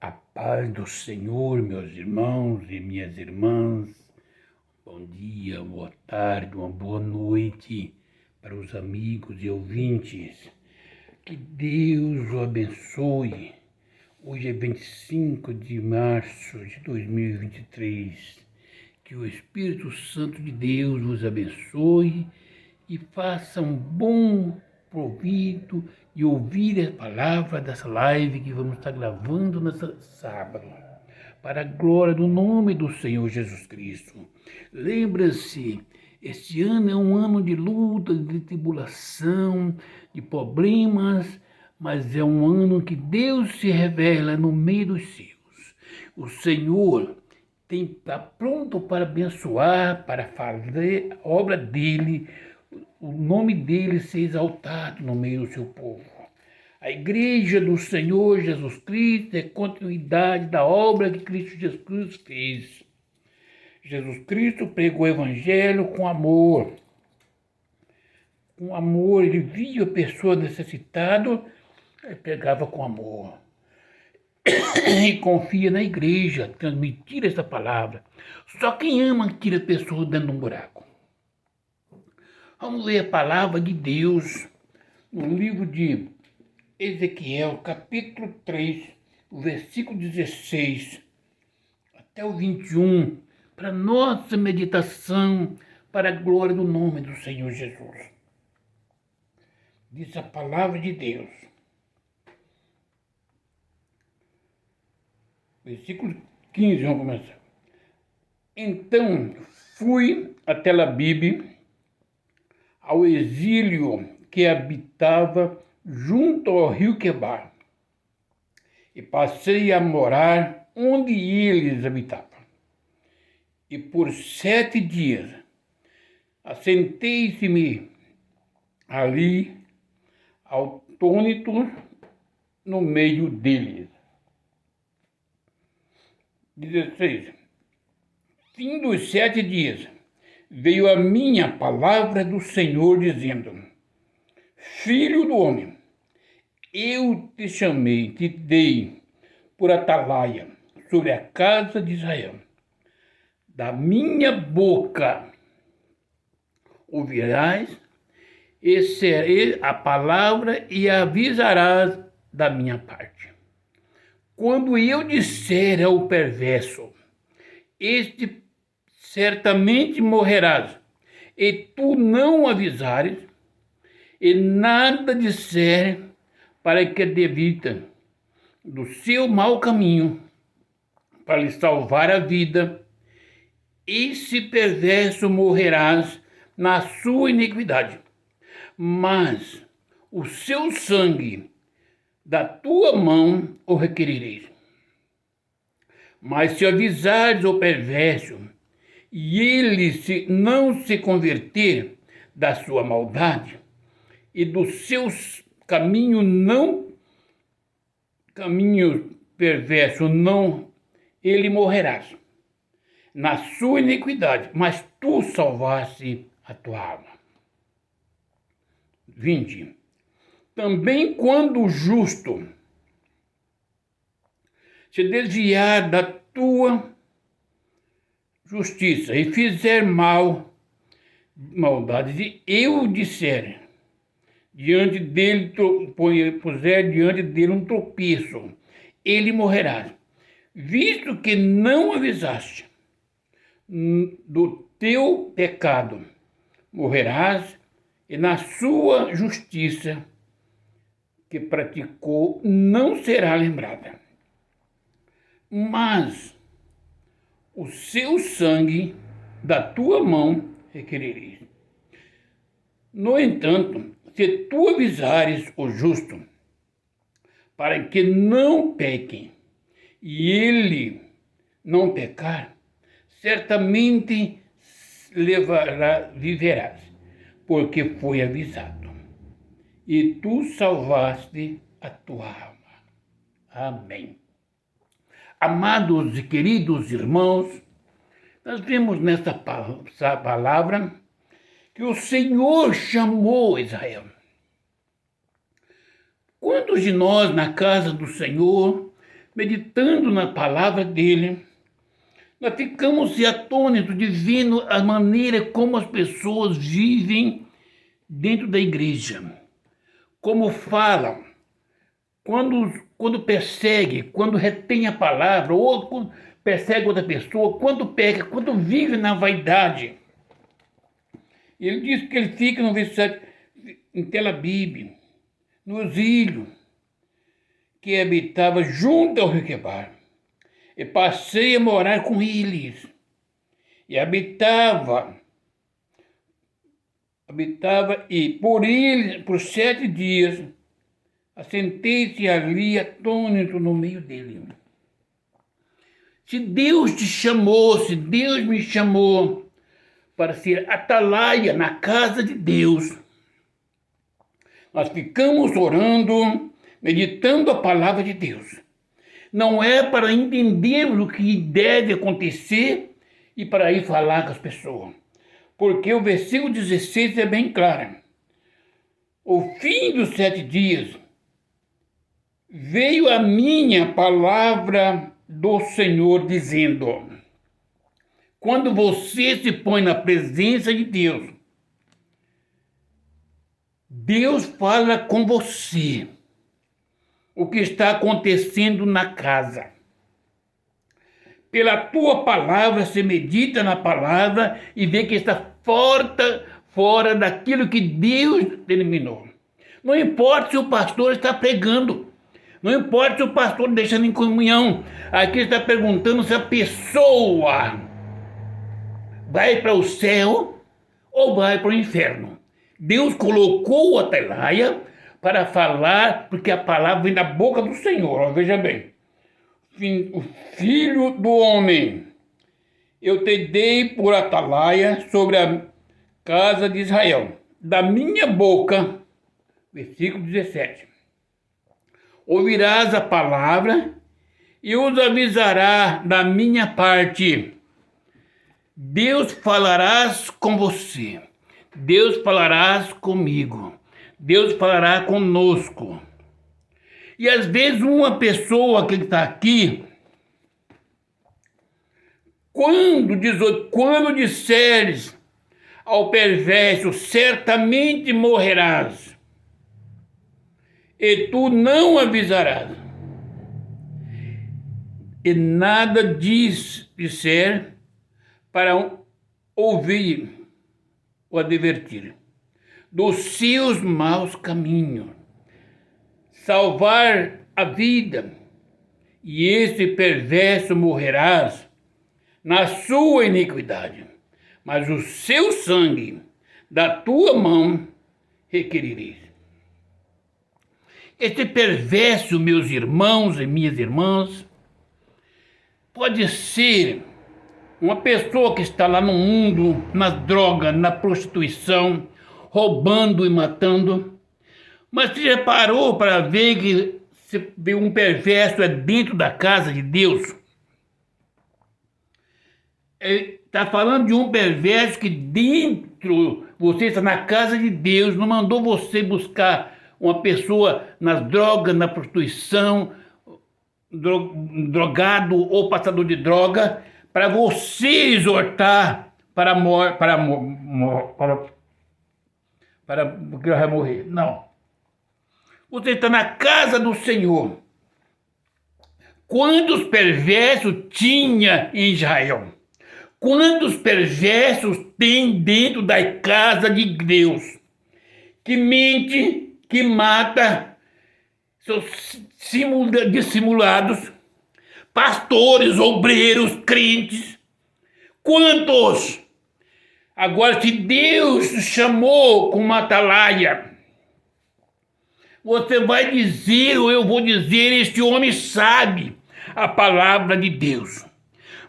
A paz do Senhor, meus irmãos e minhas irmãs. Bom dia, boa tarde, uma boa noite para os amigos e ouvintes. Que Deus o abençoe. Hoje é 25 de março de 2023. Que o Espírito Santo de Deus vos abençoe e faça um bom proveito e ouvir a palavra dessa live que vamos estar gravando nesse sábado, para a glória do nome do Senhor Jesus Cristo. Lembra-se, este ano é um ano de luta, de tribulação, de problemas, mas é um ano que Deus se revela no meio dos seus. O Senhor está pronto para abençoar, para fazer a obra dele, o nome dele ser exaltado no meio do seu povo. A igreja do Senhor Jesus Cristo é continuidade da obra que Cristo Jesus fez. Jesus Cristo pregou o evangelho com amor. Com amor, ele via a pessoa necessitada e pregava com amor. E confia na igreja, transmitir essa palavra. Só quem ama tira a pessoa dentro de um buraco. Vamos ler a palavra de Deus no livro de Ezequiel, capítulo 3, versículo 16 até o 21, para nossa meditação, para a glória do nome do Senhor Jesus. Diz a palavra de Deus. Versículo 15, vamos começar. Então fui a Tel Abibe, ao exílio que habitava junto ao rio Quebar, e passei a morar onde eles habitavam. E por 7 dias assentei-me ali, atônito, no meio deles. 16. Fim dos 7 dias, veio a minha palavra do Senhor, dizendo: Filho do homem, eu te chamei, te dei por atalaia sobre a casa de Israel. Da minha boca ouvirás a palavra e avisarás da minha parte. Quando eu disser ao perverso, este certamente morrerás, e tu não avisares, e nada disser para que devita do seu mau caminho, para lhe salvar a vida, esse perverso morrerás na sua iniquidade, mas o seu sangue da tua mão o requerireis. Mas se avisares o perverso, e ele não se converter da sua maldade, e dos seus caminho perverso, não, ele morrerás na sua iniquidade, mas tu salvaste a tua alma. 20. Também quando o justo se desviar da tua justiça e fizer maldade, e eu disser diante dele, puser diante dele um tropeço, ele morrerá, visto que não avisaste do teu pecado, morrerás, e na sua justiça que praticou não será lembrada. Mas o seu sangue da tua mão requerereis. No entanto, se tu avisares o justo, para que não pequem, e ele não pecar, certamente viverás, porque foi avisado, e tu salvaste a tua alma. Amém. Amados e queridos irmãos, nós vemos nessa palavra que o Senhor chamou Israel. Quantos de nós na casa do Senhor meditando na palavra dele, nós ficamos atônitos de vendo a maneira como as pessoas vivem dentro da igreja, como falam, quando persegue, quando retém a palavra, ou quando persegue outra pessoa, quando peca, quando vive na vaidade. Ele diz que ele fica no verso 7, em Tel Abib, no exílio, que habitava junto ao rio Quebar. E passei a morar com eles. E habitava e por eles, por 7 dias, assentei-se ali atônito no meio dele. Se Deus te chamou, se Deus me chamou para ser atalaia na casa de Deus, nós ficamos orando, meditando a palavra de Deus. Não é para entender o que deve acontecer e para ir falar com as pessoas. Porque o versículo 16 é bem claro. O fim dos 7 dias veio a minha palavra do Senhor dizendo: quando você se põe na presença de Deus, Deus fala com você o que está acontecendo na casa. Pela tua palavra, você medita na palavra e vê que está fora daquilo que Deus determinou. Não importa se o pastor está pregando, não importa se o pastor deixando em comunhão, aqui está perguntando se a pessoa vai para o céu ou vai para o inferno. Deus colocou o atalaia para falar, porque a palavra vem da boca do Senhor. Veja bem, o filho do homem, eu te dei por atalaia sobre a casa de Israel. Da minha boca, versículo 17, ouvirás a palavra e os avisará da minha parte. Deus falarás com você, Deus falarás comigo, Deus falará conosco. E às vezes uma pessoa que está aqui, quando disseres ao perverso, certamente morrerás, e tu não avisarás, e nada disser para ouvir ou advertir dos seus maus caminhos, salvar a vida, e esse perverso morrerás na sua iniquidade, mas o seu sangue da tua mão requerireis. Esse perverso, meus irmãos e minhas irmãs, pode ser uma pessoa que está lá no mundo, nas drogas, na prostituição, roubando e matando. Mas você já parou para ver que se um perverso é dentro da casa de Deus? Está falando de um perverso que dentro, você está na casa de Deus, não mandou você buscar uma pessoa nas drogas, na prostituição, drogado ou passador de droga, para você exortar para que vai morrer. Não. Você está na casa do Senhor. Quantos perversos tinha em Israel? Quantos perversos tem dentro da casa de Deus? Que mente, que mata, seus dissimulados, pastores, obreiros, crentes. Quantos? Agora, se Deus chamou com uma atalaia, você vai dizer, ou eu vou dizer, este homem sabe a palavra de Deus.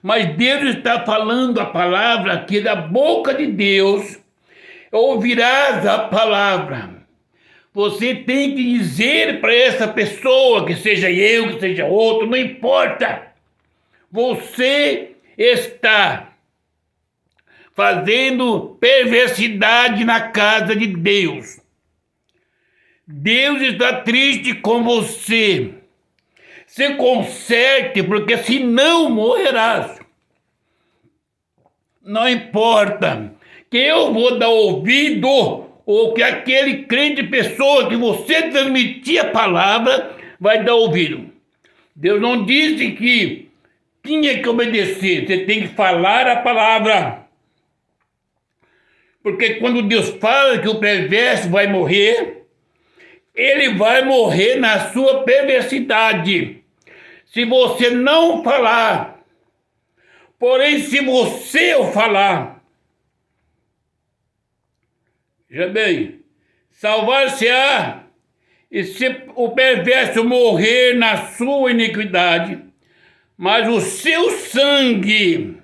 Mas Deus está falando a palavra aqui da boca de Deus. Ouvirás a palavra. Você tem que dizer para essa pessoa, que seja eu, que seja outro, não importa. Você está fazendo perversidade na casa de Deus. Deus está triste com você. se conserte, porque senão morrerás. Não importa que eu vou dar ouvido ou que aquele crente pessoa que você transmitir a palavra vai dar ouvido. Deus não disse que tinha que obedecer, você tem que falar a palavra. Porque quando Deus fala que o perverso vai morrer, ele vai morrer na sua perversidade. Se você não falar, porém se você o falar, veja bem, salvar-se-á, e se o perverso morrer na sua iniquidade, mas o seu sangue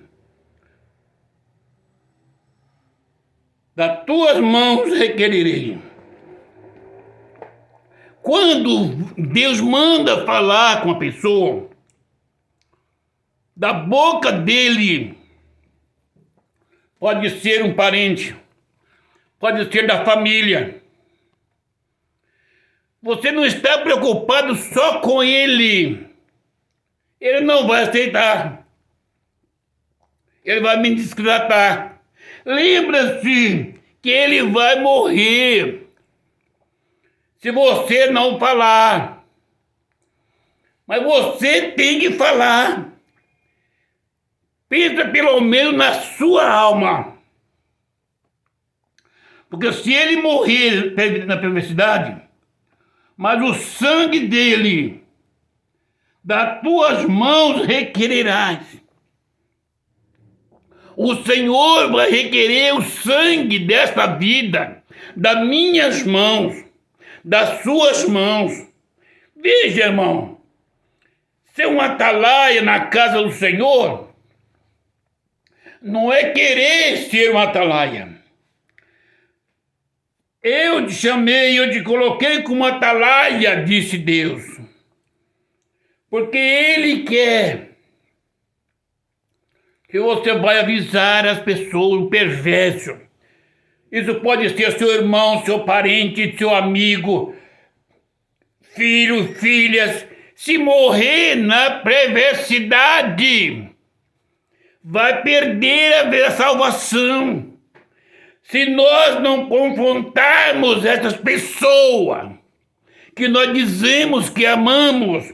das tuas mãos requererei. Quando Deus manda falar com a pessoa, da boca dele, pode ser um parente, pode ser da família. Você não está preocupado só com ele. Ele não vai aceitar. Ele vai me destratar. Lembra-se que ele vai morrer se você não falar. Mas você tem que falar. Pensa pelo menos na sua alma. Porque se ele morrer na perversidade, mas o sangue dele, das tuas mãos requererás. O Senhor vai requerer o sangue desta vida, das minhas mãos, das suas mãos. Veja, irmão, ser um atalaia na casa do Senhor não é querer ser um atalaia. Eu te chamei, eu te coloquei como atalaia, disse Deus, porque Ele quer que você vai avisar as pessoas, o perverso. Isso pode ser seu irmão, seu parente, seu amigo, filho, filhas. Se morrer na perversidade, vai perder a salvação. Se nós não confrontarmos essas pessoas que nós dizemos que amamos,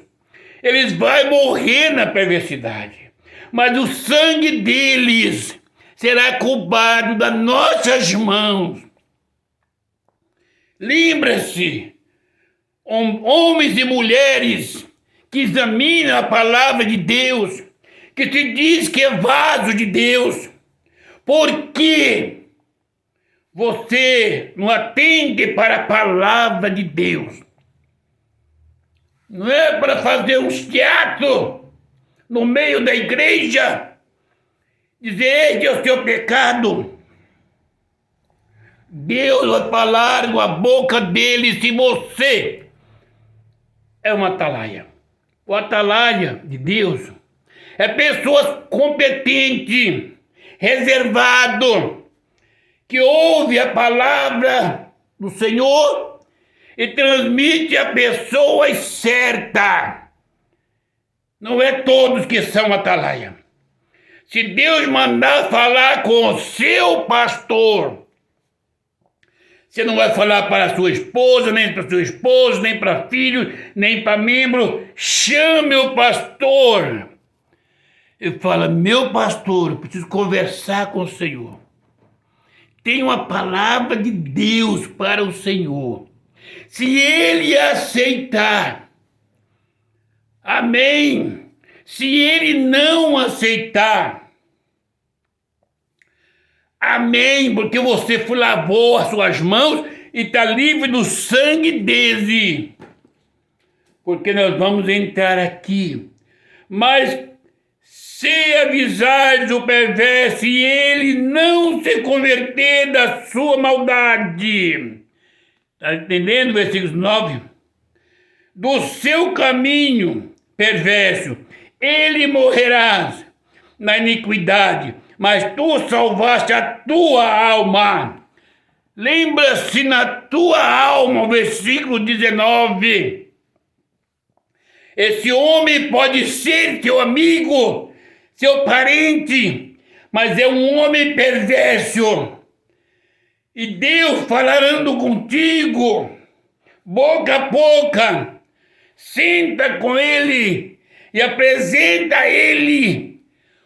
eles vão morrer na perversidade. Mas o sangue deles será cobrado das nossas mãos. Lembra-se, homens e mulheres que examinam a palavra de Deus, que se diz que é vaso de Deus, porque você não atende para a palavra de Deus. Não é para fazer um teatro no meio da igreja, dizer que é o seu pecado. Deus vai falar com a boca dele se você é um atalaia. O atalaia de Deus é pessoas competentes, reservado, que ouve a palavra do Senhor e transmite a pessoas certa. Não é todos que são atalaia. Se Deus mandar falar com o seu pastor, você não vai falar para a sua esposa, nem para seu esposo, nem para filho, nem para membro. Chame o pastor. Ele fala, meu pastor, eu preciso conversar com o Senhor. Tem uma palavra de Deus para o Senhor. Se ele aceitar, amém. Se ele não aceitar, amém, porque você lavou as suas mãos e está livre do sangue dele. Porque nós vamos entrar aqui. Mas se avisares o perverso e ele não se converter da sua maldade. Está entendendo, versículo 9? Do seu caminho perverso, ele morrerás na iniquidade, mas tu salvaste a tua alma. Lembra-se na tua alma, o versículo 19. Esse homem pode ser teu amigo, seu parente, mas é um homem perverso. E Deus falando contigo, boca a boca, senta com ele e apresenta a ele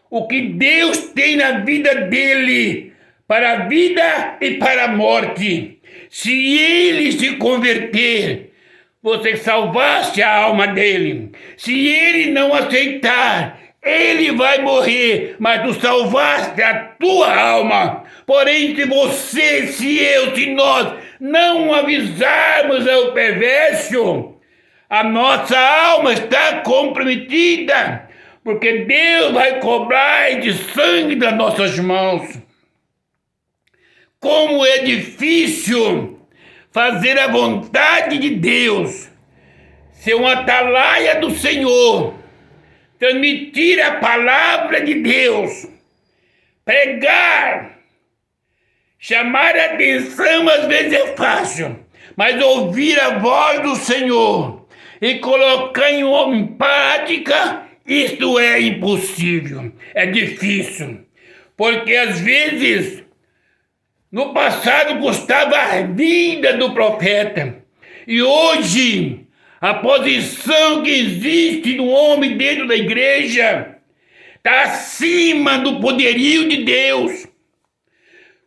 o que Deus tem na vida dele, para a vida e para a morte. Se ele se converter, você salvaste a alma dele. Se ele não aceitar, ele vai morrer, mas tu salvaste a tua alma. Porém, se nós não avisarmos ao perverso, a nossa alma está comprometida, porque Deus vai cobrar de sangue das nossas mãos. Como é difícil fazer a vontade de Deus, ser um atalaia do Senhor, transmitir a palavra de Deus, pregar, chamar a atenção às vezes é fácil, mas ouvir a voz do Senhor e colocar em prática, isto é impossível, é difícil, porque às vezes no passado custava a vida do profeta, e hoje a posição que existe no homem dentro da igreja está acima do poderio de Deus.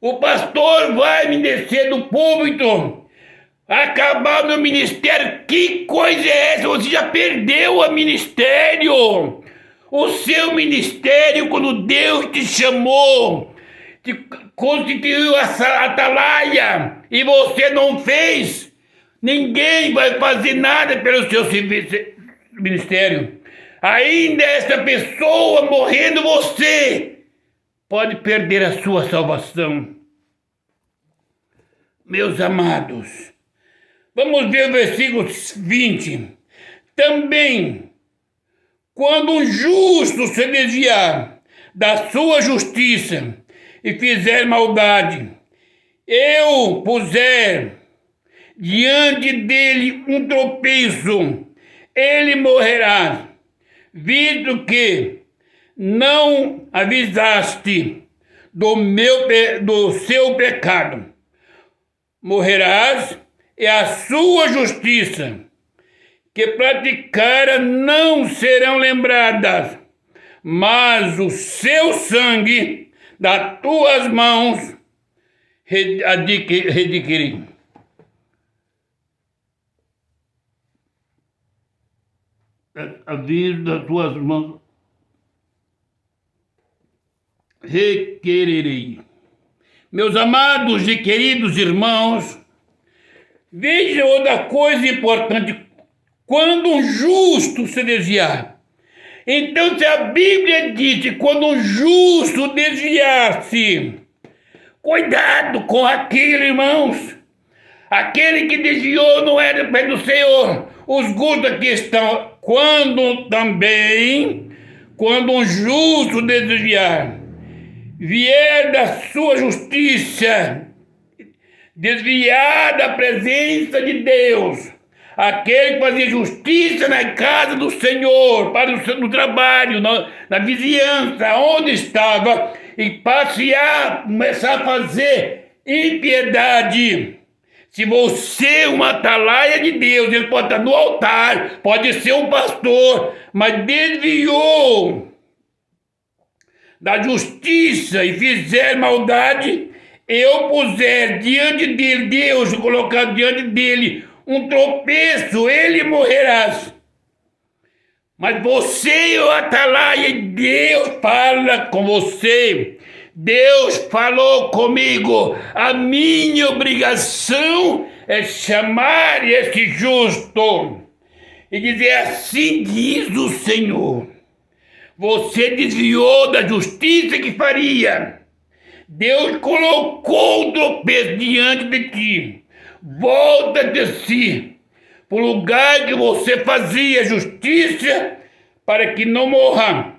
O pastor vai me descer do púlpito, acabar meu ministério. Que coisa é essa? Você já perdeu o ministério. O seu ministério, quando Deus te chamou, te constituiu a atalaia e você não fez, ninguém vai fazer nada pelo seu ministério. Ainda essa pessoa morrendo, você pode perder a sua salvação. Meus amados, vamos ver o versículo 20. Também, quando um justo se desviar da sua justiça e fizer maldade, eu puser diante dele um tropeço, ele morrerá, visto que não avisaste do seu pecado. Morrerás, e a sua justiça que praticara não serão lembradas, mas o seu sangue das tuas mãos requerirei. A vida das tuas mãos requererei. Meus amados e queridos irmãos, veja outra coisa importante. Quando um justo se desviar. Então, se a Bíblia diz que quando um justo desviar-se, cuidado com aquele, irmãos. Aquele que desviou não era do pé do Senhor. Os gustos aqui estão. Quando um justo desviar, vier da sua justiça, desviar da presença de Deus, aquele que fazia justiça na casa do Senhor, no trabalho, na vizinhança, onde estava, e passear, começar a fazer impiedade. Se você é uma atalaia de Deus, ele pode estar no altar, pode ser um pastor, mas desviou da justiça e fizer maldade, eu puser diante dele, Deus colocar diante dele um tropeço, ele morrerá. Mas você é o atalaia, Deus fala com você. Deus falou comigo, a minha obrigação é chamar este justo e dizer: assim diz o Senhor, você desviou da justiça que faria, Deus colocou o tropeço diante de ti, volta de si, para o lugar que você fazia justiça, para que não morra.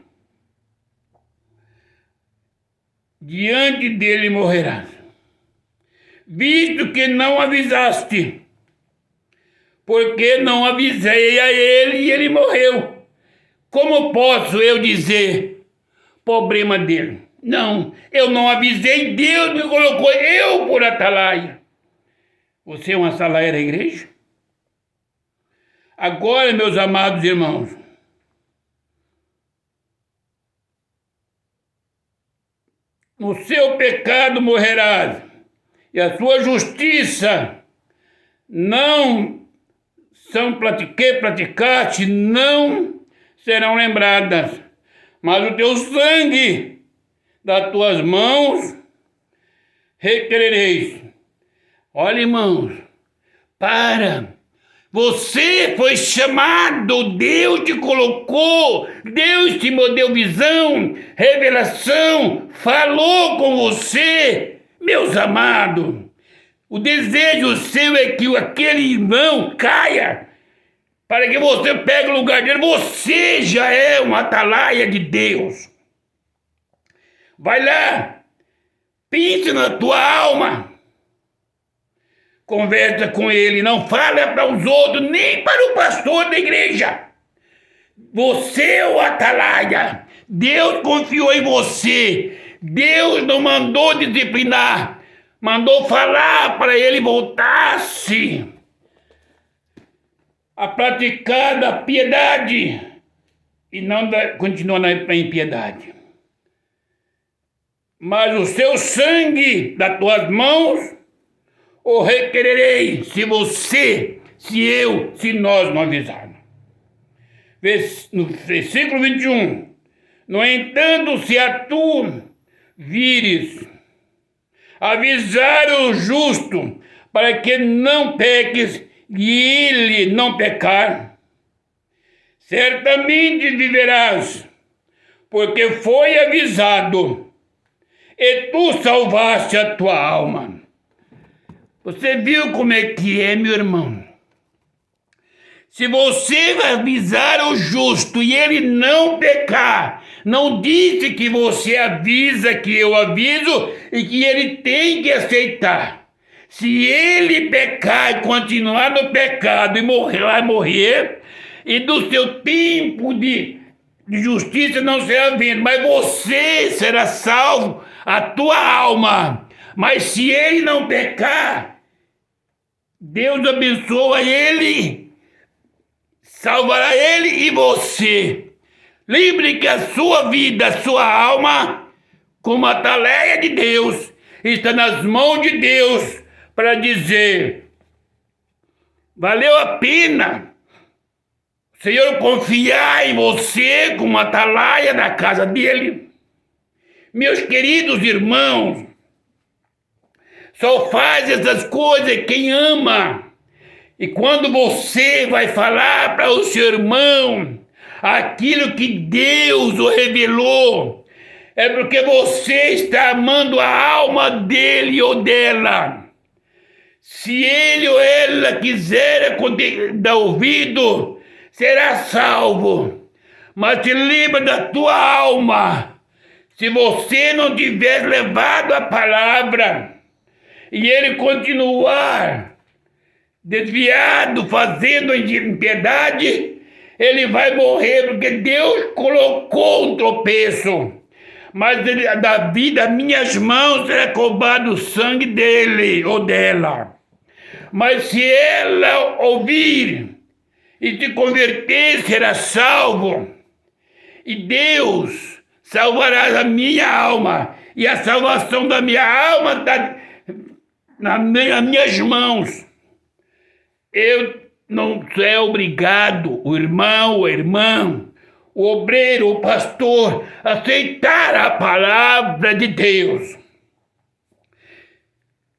Diante dele morrerás, visto que não avisaste. porque não avisei a ele e ele morreu. Como posso eu dizer problema dele? Não, eu não avisei, Deus me colocou eu por atalaia. Você é uma atalaia da igreja? Agora, meus amados irmãos, no seu pecado morrerás, e a sua justiça não são praticaste, não serão lembradas, mas o teu sangue das tuas mãos requerereis. Olha, irmãos, você foi chamado, Deus te colocou, Deus te deu visão, revelação, falou com você, meus amados. O desejo seu é que aquele irmão caia, para que você pegue o lugar dele. Você já é uma atalaia de Deus. Vai lá, pense na tua alma, conversa com ele, não fala para os outros, nem para o pastor da igreja. Você é o atalaia, Deus confiou em você, Deus não mandou disciplinar, mandou falar para ele voltar-se a praticar da piedade e não continuar na impiedade. Mas o seu sangue das tuas mãos o requererei, se nós não avisarmos. No versículo 21, no entanto, se a tu vires avisar o justo, para que não peques e ele não pecar, certamente viverás, porque foi avisado, e tu salvaste a tua alma. Você viu como é que é, meu irmão? Se você vai avisar o justo e ele não pecar, não disse que você avisa, que eu aviso e que ele tem que aceitar. Se ele pecar e continuar no pecado e vai morrer, e do seu tempo de justiça não será vindo, mas você será salvo, a tua alma. Mas se ele não pecar, Deus abençoa ele, salvará ele e você. Lembre que a sua vida, a sua alma, como a atalaia de Deus, está nas mãos de Deus para dizer: valeu a pena, Senhor, confiar em você como atalaia da casa dele. Meus queridos irmãos, só faz essas coisas quem ama. E quando você vai falar para o seu irmão aquilo que Deus o revelou, é porque você está amando a alma dele ou dela. Se ele ou ela quiser dar ouvido, será salvo. Mas se lembra da tua alma. Se você não tiver levado a palavra e ele continuar desviado, fazendo impiedade, ele vai morrer, porque Deus colocou um tropeço. Mas da vida, minhas mãos será cobrado o sangue dele ou dela. Mas se ela ouvir e se converter, será salvo. E Deus salvará a minha alma. E a salvação da minha alma está nas minhas mãos. Eu não sou obrigado, o irmão, a irmã, o obreiro, o pastor, a aceitar a palavra de Deus.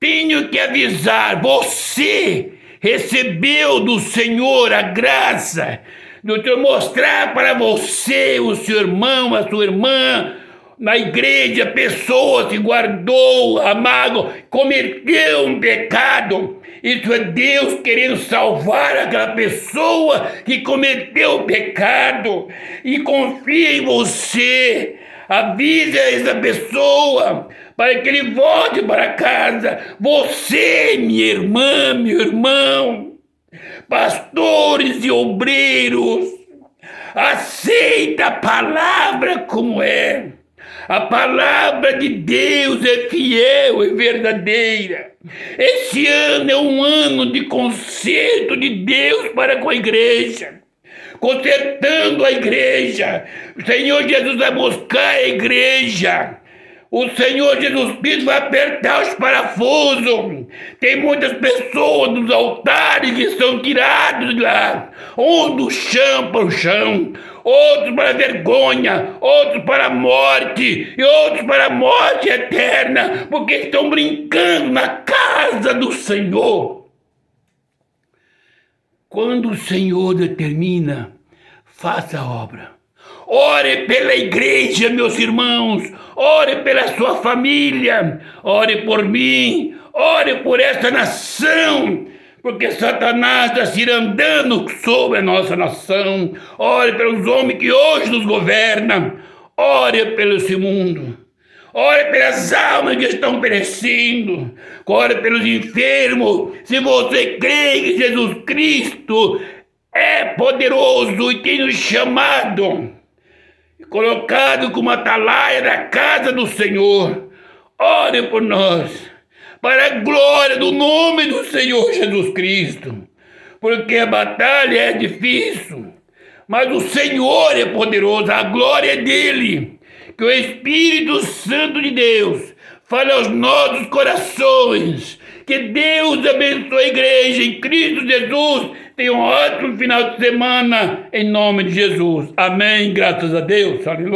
Tenho que avisar, você recebeu do Senhor a graça de eu mostrar para você, o seu irmão, a sua irmã, na igreja, pessoa que guardou, amado, cometeu um pecado. Isso é Deus querendo salvar aquela pessoa que cometeu o pecado e confia em você. Avisa essa pessoa para que ele volte para casa. Você, minha irmã, meu irmão, pastores e obreiros, aceita a palavra como é. A palavra de Deus é fiel, é verdadeira. Esse ano é um ano de conserto de Deus para com a igreja, consertando a igreja. O Senhor Jesus vai buscar a igreja. O Senhor Jesus Cristo vai apertar os parafusos. Tem muitas pessoas nos altares que são tirados lá, uns do chão para o chão, outros para a vergonha, outros para a morte e outros para a morte eterna, porque estão brincando na casa do Senhor. Quando o Senhor determina, faça a obra. Ore pela igreja, meus irmãos. Ore pela sua família. Ore por mim. Ore por esta nação. Porque Satanás está se andando sobre a nossa nação. Ore pelos homens que hoje nos governam. Ore pelo esse mundo. Ore pelas almas que estão perecendo. Ore pelos enfermos. Se você crê que Jesus Cristo é poderoso e tem nos chamado, colocado como atalaia da casa do Senhor, ore por nós, para a glória do nome do Senhor Jesus Cristo, porque a batalha é difícil, mas o Senhor é poderoso, a glória é dele. Que o Espírito Santo de Deus fale aos nossos corações. Que Deus abençoe a igreja em Cristo Jesus. Tenha um ótimo final de semana em nome de Jesus. Amém. Graças a Deus. Aleluia.